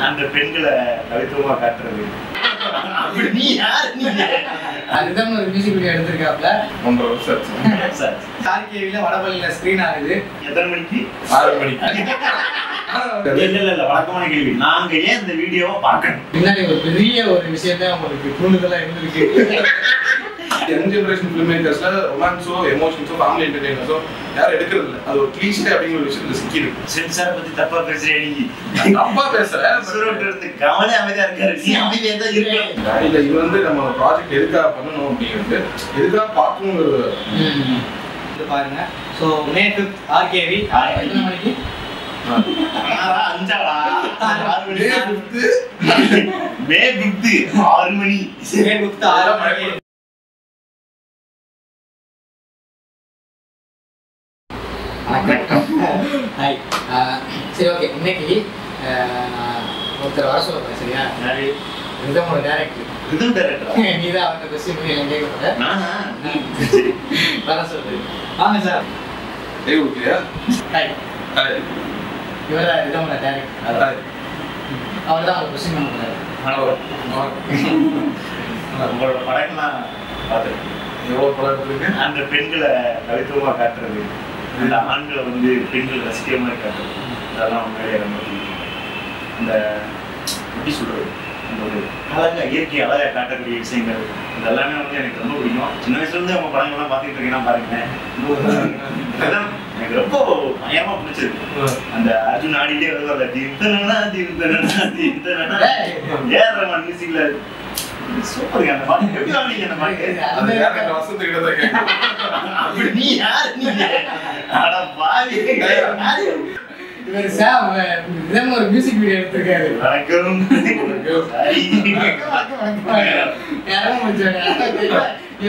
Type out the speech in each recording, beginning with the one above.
அந்த பெண்களை கவித்துவமா காட்டுறது. நீ யார்? அதுதான் ஒரு மியூசிக் வீடியோ எடுத்திருக்காப்ல. 1.5 வருஷம் ஆச்சு. கார்கேவில வடபள்ளியில ஸ்கிரீன் ஆகுது. எத்தனை மணிக்கு? 6 மணிக்கு. இல்ல வழக்கமான கேள்வி. நாங்க ஏன் இந்த வீடியோவை பார்க்கணும்? பின்னாடி ஒரு பெரிய ஒரு விஷயத்த உங்களுக்கு தூண்டுதலா இருந்திருக்கு. யங் ஜெனரேஷன் ஃபிலிம் மேக்கர்ஸ்ல ரொமான்ஸோ எமோஷன்ஸோ ஃபேமிலி என்டர்டெய்னர்ஸோ யாரும் எடுக்கிறது இல்லை. அது ஒரு கிளீஷே அப்படிங்கிற ஒரு விஷயத்துல சிக்கி இருக்கு. சென்சார் பத்தி தப்பா பேசுறேன். தப்பா பேசல. கவலை அமைதியா இருக்காரு. நீ அமைதியா தான் இருக்க. இல்ல இது வந்து நம்ம ப்ராஜெக்ட் எதுக்காக பண்ணணும் அப்படிங்கிறது எதுக்காக பார்க்கணுங்கிறது பாருங்க. ஸோ மே 5 ஆர்கேவி எத்தனை மணிக்கு? 5 மே 5 6 மணி. மே 5 6 மணி. ஹாய். சரி ஓகே. இன்னைக்கு ஒருத்தர் வர சொல்ல போறேன். சரியா? ரிதமோட டைரக்டர். ரிதம் டைரக்டரா? நீதான் அவர்கிட்ட கொஸ்டின் எல்லாம் கேட்க போற. நானா? வர சொல்றேன். வாங்க சார். ஏய் ஓகேயா? ஹாய். ஹாய். இவர்தான் ரிதமோட டைரக்டர். ஹாய். அவர்தான் அவங்க கொஸ்டின் பண்ண போறாரு. உங்களோட படங்கள்லாம் பார்த்துருக்கேன். எவ்வளோ படம் எடுத்துருக்கு? அந்த பெண்களை கவித்துவமா காட்டுறது, அந்த ஆண்களை வந்து பெண்கள் ரசிக்கிற மாதிரி காட்டுறது, அதெல்லாம் உண்மையிலே ரொம்ப பிடிக்கும். அந்த எப்படி சொல்றது, அந்த ஒரு அழகா இயற்கை அழகா காட்டக்கூடிய விஷயங்கள் இதெல்லாமே வந்து எனக்கு ரொம்ப பிடிக்கும். சின்ன வயசுல இருந்து அவங்க படங்கள்லாம் பார்த்துட்டு இருக்கேன்னா பாருங்களேன், எனக்கு ரொம்ப பயமா பிடிச்சிருக்கு. அந்த அர்ஜுன் ஆடிட்டே வருவார்ல, தீர்த்தனா தீர்த்தனா தீர்த்தனா ஏஆர் ரஹ்மான் மியூசிக்ல சூப்பருங்க. அந்த பாட்டு எப்படி ஆடுறீங்க? அந்த பாட்டு அது யார் வசந்த் கிட்ட தான் கேட்கணும். அப்படி நீ யார்? அட பாவி. இவர் சார் ரிதம் ஒரு மியூசிக் வீடியோ எடுத்திருக்காரு. வணக்கம். சரி. யாரும் முடிச்சாங்க.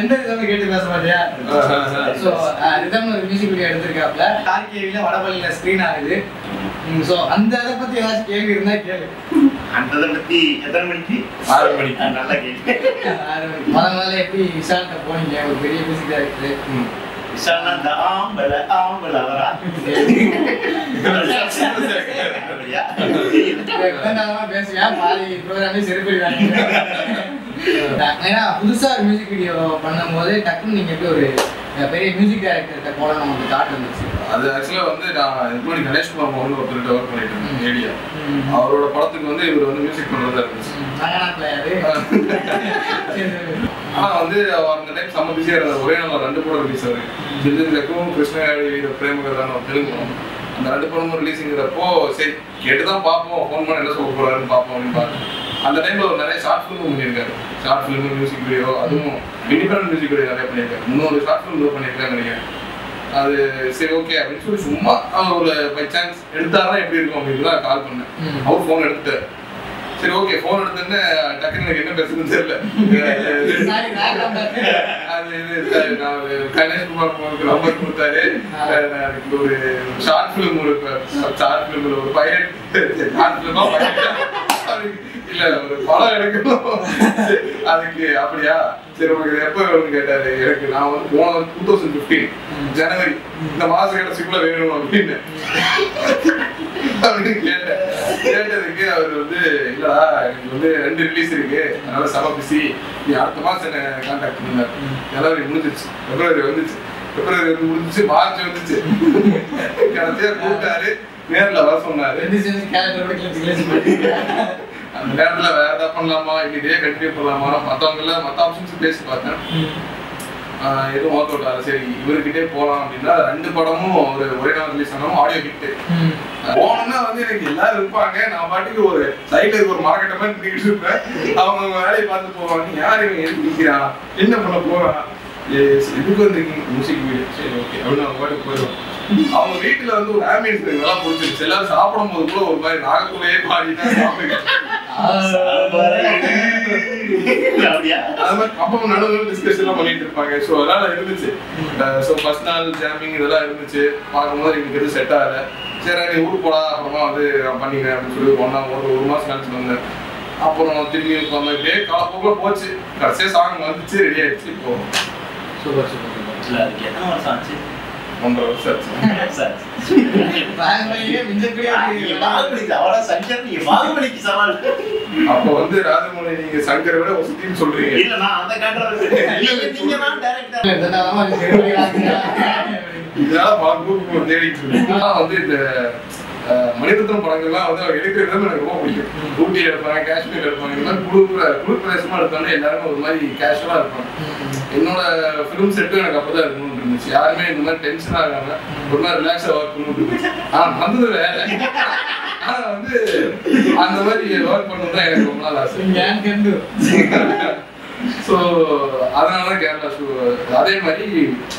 எந்த ரிதம் கேட்டு பேச மாட்டியா? ஸோ ரிதம் ஒரு மியூசிக் வீடியோ எடுத்திருக்காப்ல. கார்கேவில வடபள்ளியில ஸ்கிரீன் ஆகுது. ஸோ அந்த இதை பத்தி ஏதாச்சும் கேள்வி இருந்தா கேளு. அந்த இதை பத்தி எத்தனை மணிக்கு? 6 மணிக்கு. நல்லா கேள்வி. முதல்ல எப்படி விஷால்கிட்ட போனீங்க? ஒரு பெரிய மியூசிக் டைரக்டர். விஷால்னா இந்த ஆம்பளை அவரா? பேசுவேன் பாதி ப்ரோக்ராமே செருப்பிடுவாங்க. ஏன்னா புதுசா ஒரு மியூசிக் வீடியோ பண்ணும் போது டக்குன்னு நீங்க எப்படி ஒரு பெரிய மியூசிக் டைரக்டர்கிட்ட போல நமக்கு தாட் வந்துச்சு? அது ஆக்சுவலா வந்து நான் எப்படி கணேஷ்குமார் மோகன் ஒருத்தர்கிட்ட ஒர்க் பண்ணிட்டு இருந்தேன் ஏடியா. அவரோட படத்துக்கு வந்து இவர் வந்து மியூசிக் பண்றதா இருந்துச்சு. ஆனா வந்து அந்த டைம் செம்ம பிஸியா இருந்தார். ஒரே நாள் 2 படம் ரிலீஸ் ஆகுது. ஜில்லுக்கும் கிருஷ்ணகாரி பிரேமகதான தெலுங்கு. அந்த 2 படமும் ரிலீஸுங்கிறப்போ சரி கேட்டுதான் பார்ப்போம், ஃபோன் பண்ண என்ன சொல்ல போறாருன்னு பார்ப்போம் அப்படின்னு பார்த்தேன். அந்த டைம்ல ஒரு நிறைய ஷார்ட் ஃபிலிம் பண்ணியிருக்காரு. ஷார்ட் ஃபிலிம், மியூசிக் வீடியோ, அதுவும் இண்டிபெண்டன்ட் மியூசிக் வீடியோ நிறைய பண்ணியிருக்காரு. 300 ஷார்ட் ஃபிலிம் பண்ணியிருக்காங்க நினைக்கிறேன். அது சரி ஓகே அப்படின்னு சொல்லி சும்மா ஒரு பை சான்ஸ் எடுத்தாருன்னா எப்படி இருக்கும் அப்படின்னு தான் கால் பண்ணேன். அவர் ஃபோன் எடுத்துட்டாரு. சரி ஓகே ஃபோன் எடுத்தோன்னே டக்குன்னு எனக்கு என்ன பேசுறதுன்னு தெரியல. அது நான் கணேஷ்குமார் ஃபோனுக்கு நம்பர் கொடுத்தாரு. எனக்கு ஒரு ஷார்ட் ஃபிலிம் ஒரு பைலட் ஷார்ட் ஃபிலிமா இல்ல ஒரு படம் எடுக்கணும் அதுக்கு. அப்படியா சரி உங்களுக்கு எப்போ வேணும்னு கேட்டாரு. எனக்கு நான் வந்து போன 2015 ஜனவரி இந்த மாசம் கடைசிக்குள்ள வேணும் அப்படின்னு கேட்டேன். கேட்டதுக்கு அவர் வந்து இல்லடா எனக்கு வந்து 2 ரிலீஸ் இருக்கு, அதனால செம பிஸி, நீ அடுத்த மாசம் என்ன கான்டாக்ட் பண்ணாரு. ஜனவரி முடிஞ்சிருச்சு, பிப்ரவரி வந்துச்சு, பிப்ரவரி முடிஞ்சிச்சு, மார்ச் வந்துச்சு. கடைசியா கூப்பிட்டாரு, நேரில் வர சொன்னாரு. அந்த நேரத்துல வேற ஏதாவது பண்ணலாமா, இதே கண்டினியூ பண்ணலாமா, மற்ற ஆப்ஷன்ஸ் பேசி பார்த்தேன். எதுவும் ஒர்க் அவுட் ஆகல. சரி இவர்கிட்டே போகலாம் அப்படின்னா 2 படமும் ஒரே நாள் ரிலீஸ் ஆனாலும் ஆடியோ ஹிட். போனோம்னா வந்து எனக்கு எல்லாரும் இருப்பாங்க, நான் பாட்டுக்கு ஒரு சைட்ல இருக்க ஒரு மார்க்கெட்டை மாதிரி நின்றுட்டு இருப்பேன். அவங்க வேலையை பார்த்து போவாங்க. யார் இவங்க எதுக்கு நிற்கிறான், என்ன பண்ண போறான், எதுக்கு வந்திருக்கீங்க, மியூசிக் வீடியோ, சரி ஓகே அப்படின்னு அவங்க பாட்டுக்கு போயிடுவோம். அவங்க வீட்டுல வந்து ஒரு ஆம்பியன்ஸ் எனக்கு நல்லா பிடிச்சிருச்சு. எல்லாரும் சாப்பிடும் போது கூட ஒரு மாதிரி நாகக்குள்ளேயே பாடிதான் சாப்பிடுங்க. அப்ப நடுவில் டிஸ்கஷன் எல்லாம் பண்ணிட்டு இருப்பாங்க. ஸோ அதனால இருந்துச்சு. ஸோ ஃபர்ஸ்ட் நாள் ஜாமிங் இதெல்லாம் இருந்துச்சு. பார்க்கும்போது எனக்கு எதுவும் செட் ஆகல. சரி நீ ஊருக்கு போடா, அப்புறமா வந்து பண்ணிக்கிறேன் அப்படின்னு சொல்லி ஒரு மாசம் கழிச்சு வந்தேன். அப்புறம் திரும்பி இப்படியே காலப்போக்குள்ள போச்சு. கடைசியா சாங் வந்துச்சு, ரெடி ஆயிடுச்சு. இப்போ சூப்பர் சூப்பர் சூப்பர். அதுக்கு எத்தனை வருஷம் ஆச்சு? 1.5 வருஷம் ஆச்சு. பாகுபலியே மிஞ்சக்கூடிய பாகுபலிக்கு சவால். அப்போ வந்து ராஜமௌழி நீங்க சங்கரை விட வசதின்னு சொல்றீங்க. இல்ல நான் அந்த காட்டுறது இதனால பல குரூப் தேடிட்டு இருக்கேன். வந்து இந்த மணிரத்னம் படங்கள்லாம் வந்து அவங்க எடுக்கிறது எனக்கு ரொம்ப பிடிக்கும். ஊட்டி எடுப்பாங்க, காஷ்மீர் எடுப்பாங்க, இந்த மாதிரி குளிர் பிரதேசமா எடுத்தாலும் எல்லாருமே ஒரு மாதிரி கேஷுவலா இருப்பாங்க. என்னோட ஃபிலிம் செட்டும் எனக்கு அப்பதான் இருக்கணும்னு இருந்துச்சு. யாருமே இந்த மாதிரி டென்ஷன் ஆகாம ஒரு மாதிரி ரிலாக்ஸா ஒர்க் பண்ணணும்னு இருந்துச்சு. ஆனா வந்தது வேற. ஆனா வந்து அந்த மாதிரி ஒர்க் பண்ணணும் தான் எனக்கு ரொம்ப நாள் ஆசை. ஸோ அதனாலதான் கேரளா ஷூ. அதே மாதிரி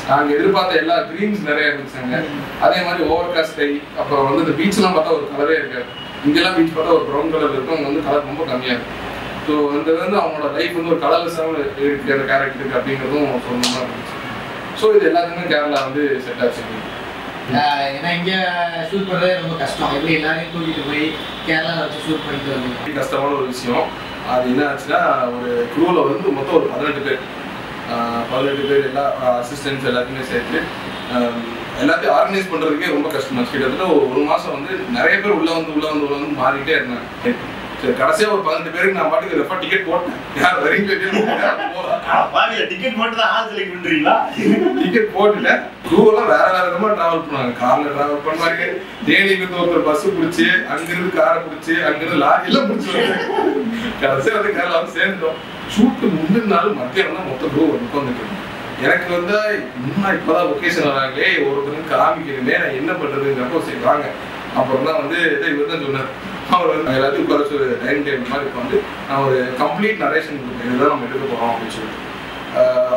நாங்க எதிர்பார்த்த எல்லா ட்ரீம்ஸ் நிறைய இருந்துச்சாங்க. அதே மாதிரி ஓவர் காஸ்ட் கை, அப்புறம் வந்து இந்த பீச்லாம் பார்த்தா ஒரு கலரே இருக்காது. இங்கெல்லாம் பீச் பார்த்தா ஒரு ப்ரௌன் கலர் இருக்கும், அங்கே வந்து கலர் ரொம்ப கம்மியாக இருக்கும். ஸோ அந்த வந்து அவங்களோட லைஃப் வந்து ஒரு கலர்லெஸ்ஸாக இருக்கிற கேரக்டருக்கு அப்படிங்கிறதும் சொல்லணும்னா இருந்துச்சு. ஸோ இது எல்லாத்துக்குமே கேரளா வந்து செட் ஆச்சு. ஏன்னா இங்கே ஷூட் பண்ணுறதே ரொம்ப கஷ்டம். எப்படி எல்லாரையும் கூட்டிகிட்டு போய் கேரளாவில் வச்சு ஷூட் பண்ணிட்டு வருவீங்க. கஷ்டமான ஒரு விஷயம். அது என்ன ஆச்சுன்னா, ஒரு குரூவில் வந்து மொத்தம் ஒரு 18 பேர் எல்லா அசிஸ்டன்ஸ் எல்லாத்தையுமே சேர்த்து எல்லாத்தையும் ஆர்கனைஸ் பண்ணுறதுக்கே ரொம்ப கஷ்டமாச்சு. கிட்டத்தட்ட ஒரு மாதம் வந்து நிறைய பேர் உள்ள வந்து மாறிக்கிட்டே இருந்தாங்க. சரி, கடைசியாக ஒரு 18 பேருக்கு நான் பாட்டுக்கு ரெஃபர் டிக்கெட் போட்டேன். யார் வரீங்க டிக்கெட் போட்டு தான் ஆள் செலக்ட் பண்றீங்களா? டிக்கெட் போட்டுட்டேன். குரூவெல்லாம் வேற விதமா டிராவல் பண்ணுவாங்க. கார்ல டிராவல் பண்ணுவாங்க, தேனியிலிருந்து ஒருத்தர் பஸ் பிடிச்சி, அங்கிருந்து காரை பிடிச்சி, அங்கிருந்து லாரி எல்லாம் பிடிச்சி கடைசியாக வந்து கேரளா வந்து சேர்ந்துட்டோம். ஷூட்டு முந்தின நாள் மத்தியானம் தான் மொத்த குரூ உட்காந்துட்டு. எனக்கு வந்து இன்னும் இப்போதான் லொக்கேஷன் வராங்களே, ஒருத்தருக்கு காமிக்கணுமே, நான் என்ன பண்றதுங்கிறப்போ சரி வாங்க. அப்புறம் தான் வந்து இவர் தான் சொன்னார். அவர் வந்து எல்லாத்தையும் குறைச்சி ஒரு டைனிங் டேபிள் மாதிரி உட்காந்து நான் ஒரு கம்ப்ளீட் நரேஷன் கொடுத்தேன். இதுதான் நம்ம எடுக்க போகிறோம் அப்படின்னு சொல்லிட்டு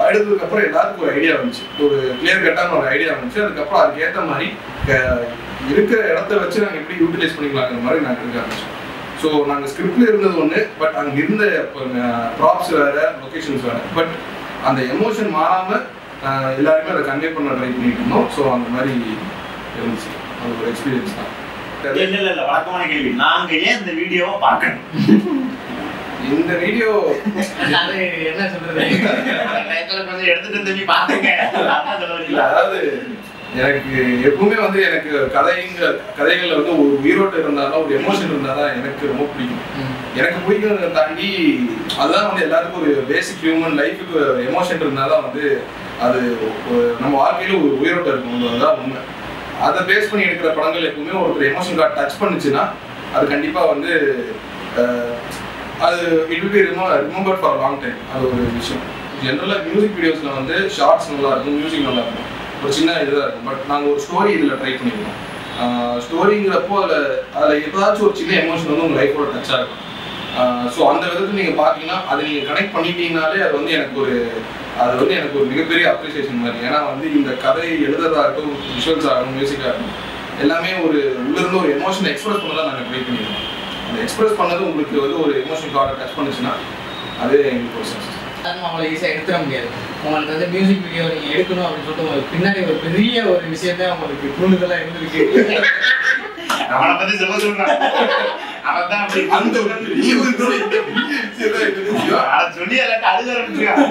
எடுத்ததுக்கப்புறம் எல்லாத்துக்கும் ஒரு ஐடியா வந்துச்சு. ஒரு கிளியர் கட்டான ஒரு ஐடியா வந்துச்சு. அதுக்கப்புறம் அதுக்கேற்ற மாதிரி இருக்கிற இடத்த வச்சு நாங்கள் எப்படி யூட்டிலைஸ் பண்ணிக்கலாங்கிற மாதிரி நாங்கள் எடுக்க ஆரம்பிச்சோம். ஸோ நாங்கள் ஸ்கிரிப்டில் இருந்தது ஒன்று, பட் அங்கே இருந்த ப்ராப்ஸ் வேறு, லொக்கேஷன்ஸ் வேறு. பட் அந்த எமோஷன் மாறாமல் எல்லாருமே அதை கன்வே பண்ண ட்ரை பண்ணிட்டு இருந்தோம். ஸோ அந்த மாதிரி இருந்துச்சு. அது ஒரு எக்ஸ்பீரியன்ஸ் தான். இல்ல வழக்கமான கேள்வி, நாங்க ஏன் இந்த வீடியோவை பார்க்கணும்? இந்த வீடியோ அது என்ன சொல்றது, கொஞ்சம் எடுத்துட்டு வந்து பாத்துங்க. அதாவது எனக்கு எப்பவுமே வந்து எனக்கு கதைகள்ல வந்து ஒரு உயிரோட்டம் இருந்தாலும் ஒரு எமோஷன் இருந்தாதான் எனக்கு ரொம்ப பிடிக்கும். எனக்கு பிடிக்கிறத தாண்டி அதுதான் வந்து எல்லாருக்கும் ஒரு பேசிக் ஹியூமன் லைஃபுக்கு எமோஷன் இருந்தாதான் வந்து அது நம்ம வாழ்க்கையில ஒரு உயிரோட்டம் இருக்கும். அதுதான் உண்மை. அதை பேஸ் பண்ணி எடுக்கிற படங்கள் எப்பவுமே ஒருத்தர் எமோஷன் கார்டு டச் பண்ணுச்சுன்னா அது கண்டிப்பா வந்து அது it will be remembered for long time. அது ஒரு விஷயம். ஜென்ரலாக மியூசிக் வீடியோஸ்ல வந்து ஷார்ட்ஸ் நல்லா இருக்கும், மியூசிக் நல்லா இருக்கும், ஒரு சின்ன இதுதான் இருக்கும். பட் நாங்கள் ஒரு ஸ்டோரி இதில் ட்ரை பண்ணியிருக்கோம். ஸ்டோரிங்கிறப்போ அதில் ஏதாச்சும் ஒரு சின்ன எமோஷன் வந்து உங்கள் லைஃபோட டச்சாக இருக்கும். ஸோ அந்த விதத்தில் நீங்கள் பார்த்தீங்கன்னா அதை நீங்கள் கனெக்ட் பண்ணிட்டீங்கனாலே அது வந்து எனக்கு ஒரு மிகப்பெரிய அப்ரிசியேஷன் மாதிரி. ஏன்னா வந்து இந்த கதை எழுதுறதா இருக்கட்டும், விஷுவல்ஸ் ஆகட்டும், மியூசிக்காக இருக்கட்டும், எல்லாமே ஒரு உள்ளிருந்து ஒரு எமோஷனை எக்ஸ்பிரஸ் பண்ண தான் நாங்கள் ட்ரை பண்ணியிருக்கோம். அந்த எக்ஸ்பிரஸ் பண்ணது உங்களுக்கு வந்து ஒரு எமோஷன் கார்டை டச் பண்ணுச்சுன்னா அதே எங்களுக்கு ஒரு சக்ஸஸ். அவங்களை ஈஸியாக எடுத்துட முடியாது. உங்களுக்கு வந்து மியூசிக் வீடியோ நீங்கள் எடுக்கணும் அப்படின்னு சொல்லிட்டு உங்களுக்கு பின்னாடி ஒரு பெரிய ஒரு விஷயத்த உங்களுக்கு தூண்டுதலாக இருந்திருக்கு. அவனை பற்றி சொல்றான். அவன் தான் அப்படி அந்த சொல்லி எல்லாத்தையும் அழுக ஆரம்பிச்சிருக்கான்.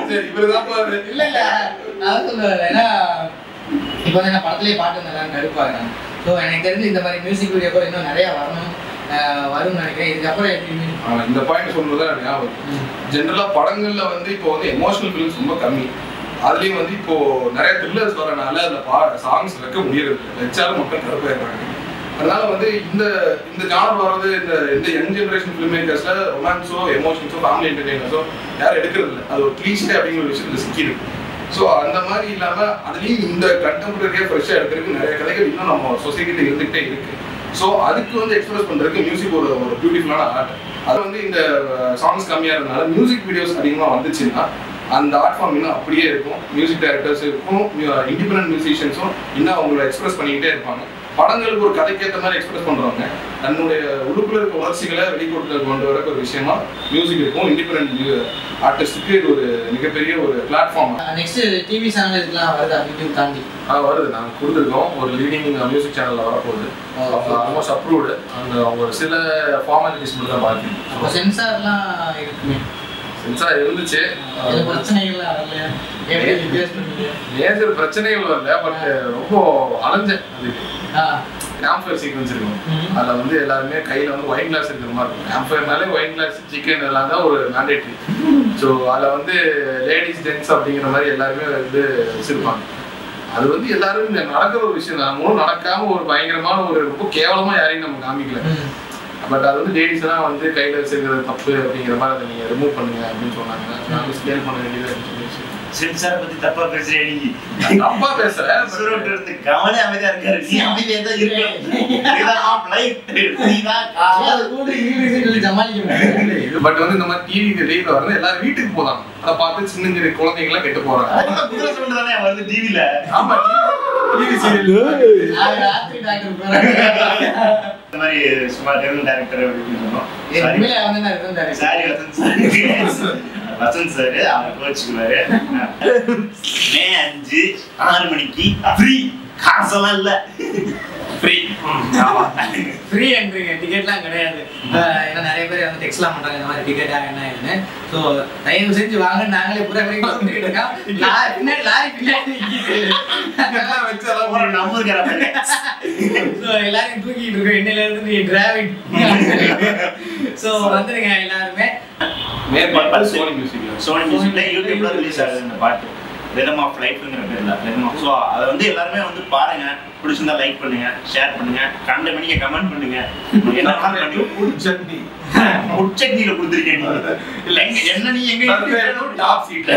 இல்லை நான் சொல்லுவேன். ஏன்னா இப்போ வந்து நான் படத்துலேயே பாட்டு நல்லா கடுப்பாங்க. ஸோ எனக்கு தெரிஞ்சு இந்த மாதிரி மியூசிக் வீடியோ கூட இன்னும் நிறையா வரும்னு நினைக்கிறேன். இதுக்கப்புறம் எப்படி இந்த பாயிண்ட் சொல்றது ஞாபகம். ஜென்ரலா படங்கள்ல வந்து இப்போ வந்து எமோஷனல் ஃபிலிம்ஸ் ரொம்ப கம்மி. அதுலயும் வந்து இப்போ நிறைய த்ரில்லர்ஸ் வரனால அதுல சாங்ஸ் வைக்க முடியாது, வச்சாலும் மக்கள் கருப்பாயிருக்காங்க. அதனால வந்து இந்த ஜானர் வர்றது இந்த யங் ஜென்ரேஷன் ஃபிலிம் மேக்கர்ஸ்ல ரொமான்ஸோ எமோஷன்ஸோ ஃபேமிலி என்டர்டெய்னர்ஸோ யாரும் எடுக்கிறது இல்லை. அது ஒரு கிளீஷே அப்படிங்கிற ஒரு விஷயத்துல சிக்கிருக்கு. ஸோ அந்த மாதிரி இல்லாம அதுலயும் இந்த கண்டெம்பரரியா ஃப்ரெஷ்ஷா எடுக்கிறதுக்கு நிறைய கதைகள் இன்னும் நம்ம சொசைட்டில இருந்துகிட்டே இருக்கு. ஸோ அதுக்கு வந்து எக்ஸ்பிரஸ் பண்ணுறதுக்கு மியூசிக் ஒரு பியூட்டிஃபுல்லான ஆர்ட். அது வந்து இந்த சாங்ஸ் கம்மியாக இருந்தனால மியூசிக் வீடியோஸ் அதிகமாக வந்துச்சுன்னா அந்த ஆர்ட் ஃபார்ம் இன்னும் அப்படியே இருக்கும். மியூசிக் டைரக்டர்ஸுக்கும் இண்டிபெண்டன்ட் மியூசிஷியன்ஸும் இன்னும் அவங்கள எக்ஸ்பிரஸ் பண்ணிக்கிட்டே இருப்பாங்க. படங்களுக்கு ஒரு கதைக்கேற்ற மாதிரி எக்ஸ்பிரஸ் பண்ணுறவங்க தன்னுடைய உள்ளுக்குள்ள இருக்க உணர்ச்சிகளை கொண்டு வர ஒரு விஷயமா மியூசிக் இருக்கும். இண்டிபெண்டன்ட் ஆர்டிஸ்டுக்கு இது ஒரு மிகப்பெரிய ஒரு பிளாட்ஃபார்ம். நெக்ஸ்ட் டிவி சேனல் இதெல்லாம் வருது யூடியூப் தாண்டி வருது. நாங்கள் கொடுத்துருக்கோம். ஒரு லீடிங் மியூசிக் சேனலில் வரப்போகுது. Almost approved. அந்த அவங்க சில ஃபார்மாலிட்டிஸ் மட்டும் தான் பார்க்கணும். அப்போ சென்சார்லாம் இருக்குமே. சென்சா இருந்துச்சு. பிரச்சனைகள்லாம் வரலையா? எப்படி ஃபேஸ் பண்ணீங்க? மேஜர் பிரச்சனைகள் வரல, பட் ரொம்ப அலைஞ்சேன். அதுக்கு கேம்ப்ஃபயர் சீக்வன்ஸ் இருக்கும், அதில் வந்து எல்லாருமே கையில் வந்து ஒயின் கிளாஸ் இருக்கிற மாதிரி இருக்கும். கேம்ப்ஃபயர்னாலே ஒயின் கிளாஸ், சிக்கன் எல்லாம் தான் ஒரு மேண்டேட்ரி. ஸோ அதில் வந்து லேடிஸ் ஜென்ட்ஸ் அப்படிங்கிற மாதிரி எல்லாருமே வந்து வச்சிருப்பாங்க. அது வந்து எல்லாரும் இந்த நடக்கிற ஒரு விஷயம் தான். நம்மளும் நடக்காம ஒரு பயங்கரமான ஒரு ரொம்ப கேவலமாக யாரையும் நம்ம காமிக்கல. பட் அது வந்து லேடிஸ் எல்லாம் வந்து கையில் வச்சிருக்கிறது தப்பு அப்படிங்கிற மாதிரி அதை நீங்கள் ரிமூவ் பண்ணுங்க அப்படின்னு சொன்னாங்க. நாங்கள் ஸ்கேல் பண்ண வேண்டியதாக சென்சார் பத்தி தப்பா பேசுறேன். நீ தப்பா பேசல, கவலை அமைதியா இருக்காரு. நீ அமைதியா தான் இருக்க. பட் வந்து இந்த மாதிரி டிவி வெளியில வரது எல்லாரும் வீட்டுக்கு போதாங்க. அதை பார்த்து சின்ன குழந்தைங்க எல்லாம் கெட்டு போறாங்க. வருது டிவில. ஆமா, டிவி சீரியல் இந்த மாதிரி சும்மா டெவலப் டைரக்டர் அப்படின்னு சொன்னோம். வசந்த் சார் அவர் கோச்சுக்குவாரு. மே 5 6 மணிக்கு ஃப்ரீ, காசெல்லாம் இல்ல, ஃப்ரீ. ஃப்ரீ என்ட்ரிங்க, டிக்கெட்லாம் கிடையாது. ஏன்னா நிறைய பேர் வந்து டெக்ஸ்ட்லாம் பண்றாங்க இந்த மாதிரி டிக்கெட்டா என்ன. ஸோ தயவு செஞ்சு வாங்க, நாங்களே பூரா வந்துட்டு இருக்கோம். பின்னாடி லாரி பின்னாடி ஒரு நம்பர் எல்லாரையும் தூக்கிட்டு இருக்கோம். இன்னையில இருந்து டிராவிங். ஸோ வந்துருங்க எல்லாருமே. சோனி மியூசிக்ல யூடியூப்ல ரிலீஸ் ஆகுது இந்த பாட்டு, ரிதம் ஆஃப் லைஃப்ங்கிற பேர்ல. ஸோ அதை வந்து எல்லாருமே வந்து பாருங்க, பிடிச்சிருந்தா லைக் பண்ணுங்க, ஷேர் பண்ணுங்க, கண்ட மணிக்கு கமெண்ட் பண்ணுங்க. என்ன சட்னி முச்சட்னியில கொடுத்துருக்கேன் இல்ல என்ன, நீ எங்க டாப் சீட்ல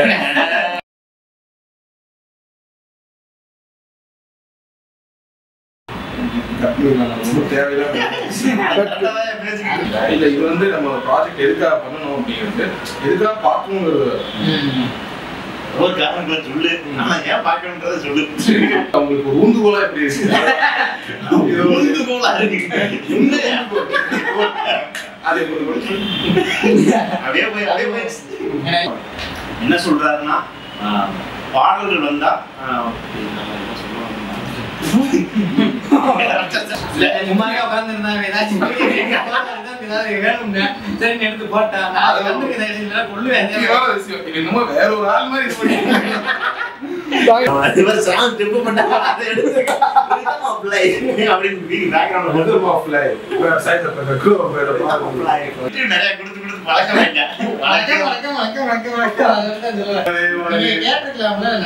இல்ல. இது வந்து நம்ம ப்ராஜெக்ட் எதுக்காக பண்ணணும் அப்படிங்கிறது, எதுக்காக பார்க்கணுங்கிறது ஒரு காரணங்களை சொல்லு. நான் ஏன் பார்க்கணுன்றத சொல்லு. அவங்களுக்கு ஒரு ஊந்துகோலா எப்படி இருக்கு? ஊந்துகோலா இருக்கு. என்ன சொல்றாருன்னா, பாடல்கள் வந்தா எடுத்து போட்டாங்க. வேற ஒரு ஆள் மாதிரி நிறைய கொடுத்து கொடுத்து பழக்கம்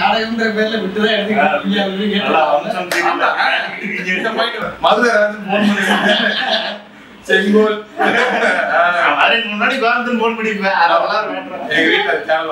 நாடகம்ன்ற பேர்ல விட்டுதான் எடுத்துக்கிட்டு மதுரை செங்கோல் முன்னாடி கோயம்புத்தூர் போன் பண்ணிப்பேன். எங்க வீட்டுல சேனல்